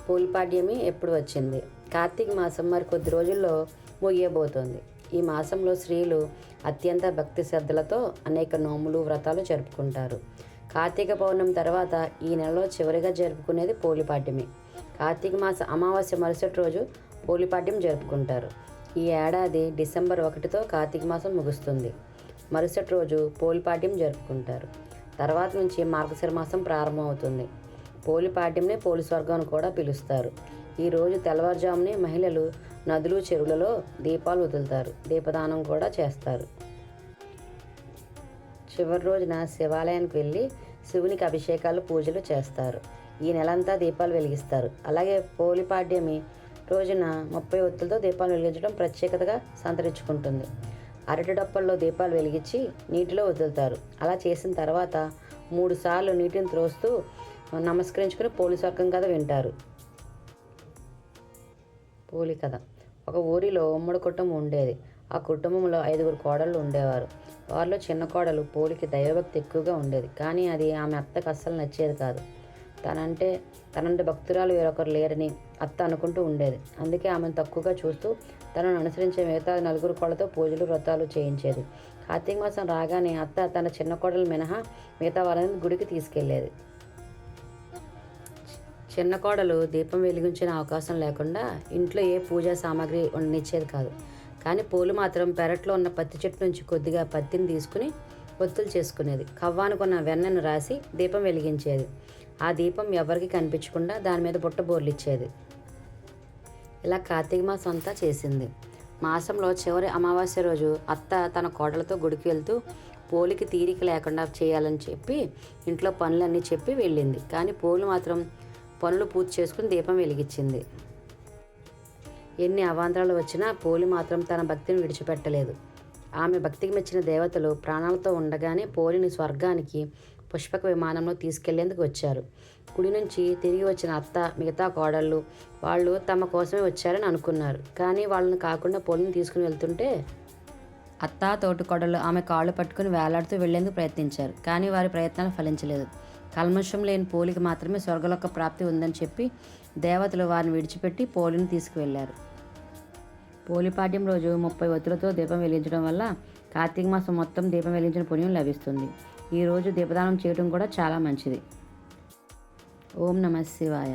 పోలిపాడ్యమి ఎప్పుడు వచ్చింది? కార్తీక మాసం మరి కొద్ది రోజుల్లో ముగియబోతోంది. ఈ మాసంలో స్త్రీలు అత్యంత భక్తి శ్రద్ధలతో అనేక నోములు, వ్రతాలు జరుపుకుంటారు. కార్తీక పౌర్ణమి తర్వాత ఈ నెలలో చివరిగా జరుపుకునేది పోలిపాడ్యమి. కార్తీక మాస అమావాస్య మరుసటి రోజు పోలిపాడ్యం జరుపుకుంటారు. ఈ ఏడాది డిసెంబర్ 1తో కార్తీక మాసం ముగుస్తుంది. మరుసటి రోజు పోలిపాడ్యం జరుపుకుంటారు. తర్వాత నుంచి మార్గశిర మాసం ప్రారంభమవుతుంది. పోలిపాడ్యంనే పోలి స్వర్గం అని కూడా పిలుస్తారు. ఈరోజు తెల్లవారుజామునే మహిళలు నదులు, చెరువులలో దీపాలు వదులుతారు. దీపదానం కూడా చేస్తారు. చివరి రోజున శివాలయానికి వెళ్ళి శివునికి అభిషేకాలు, పూజలు చేస్తారు. ఈ నెలంతా దీపాలు వెలిగిస్తారు. అలాగే పోలిపాడ్యమి రోజున 30 ఒత్తులతో దీపాలు వెలిగించడం ప్రత్యేకతగా సంతరించుకుంటుంది. అరటి డొప్పల్లో దీపాలు వెలిగించి నీటిలో వదులుతారు. అలా చేసిన తర్వాత 3 సార్లు నీటిని త్రోస్తూ నమస్కరించుకుని పోలి స్వర్గం కథ వింటారు. పోలి కథ. ఒక ఊరిలో ఉమ్మడి కుటుంబం ఉండేది. ఆ కుటుంబంలో 5 కోడళ్ళు ఉండేవారు. వారిలో చిన్న కోడలు పోలికి దైవభక్తి ఎక్కువగా ఉండేది. కానీ అది ఆమె అత్తకు అస్సలు నచ్చేది కాదు. తనంటే భక్తురాలు వేరొకరు లేరని అత్త అనుకుంటూ ఉండేది. అందుకే ఆమెను తక్కువగా చూస్తూ తనను అనుసరించే మిగతా 4 కోడలతో పూజలు, వ్రతాలు చేయించేది. కార్తీక మాసం రాగానే అత్త తన చిన్న కోడలు మినహా మిగతా వారిని గుడికి తీసుకెళ్లేది. చిన్న కోడలు దీపం వెలిగించిన అవకాశం లేకుండా ఇంట్లో ఏ పూజా సామాగ్రి ఉండనిచ్చేది కాదు. కానీ పోలు మాత్రం పెరట్లో ఉన్న పత్తి చెట్టు నుంచి కొద్దిగా పత్తిని తీసుకుని ఒత్తులు చేసుకునేది. కవ్వానుకున్న వెన్నను రాసి దీపం వెలిగించేది. ఆ దీపం ఎవరికి కనిపించకుండా దాని మీద బుట్ట బోర్లిచ్చేది. ఇలా కార్తీక మాసం అంతా చేసింది. మాసంలో చివరి అమావాస్య రోజు అత్త తన కోడలతో గుడికి వెళ్తూ పోలికి తీరిక లేకుండా చేయాలని చెప్పి ఇంట్లో పనులన్నీ చెప్పి వెళ్ళింది. కానీ పోలు మాత్రం పనులు పూర్తి చేసుకుని దీపం వెలిగించింది. ఎన్ని అవాంతరాలు వచ్చినా పోలి మాత్రం తన భక్తిని విడిచిపెట్టలేదు. ఆమె భక్తికి మెచ్చిన దేవతలు ప్రాణాలతో ఉండగానే పోలిని స్వర్గానికి పుష్పక విమానంలో తీసుకెళ్లేందుకు వచ్చారు. గుడి నుంచి తిరిగి వచ్చిన అత్త, మిగతా కోడళ్ళు వాళ్ళు తమ కోసమే వచ్చారని అనుకున్నారు. కానీ వాళ్ళని కాకుండా పోలిని తీసుకుని వెళ్తుంటే అత్త, తోటి కోడళ్ళు ఆమె కాళ్ళు పట్టుకుని వేలాడుతూ వెళ్లేందుకు ప్రయత్నించారు. కానీ వారి ప్రయత్నాలు ఫలించలేదు. కల్మషం లేని పోలికి మాత్రమే స్వర్గలోక ప్రాప్తి ఉందని చెప్పి దేవతలు వారిని విడిచిపెట్టి పోలిని తీసుకువెళ్లారు. పోలిపాడ్యం రోజు 30 ఒత్తులతో దీపం వెలిగించడం వల్ల కార్తీక మాసం మొత్తం దీపం వెలిగించిన పుణ్యం లభిస్తుంది. ఈ రోజు దీపదానం చేయడం కూడా చాలా మంచిది. ఓం నమః శివాయ.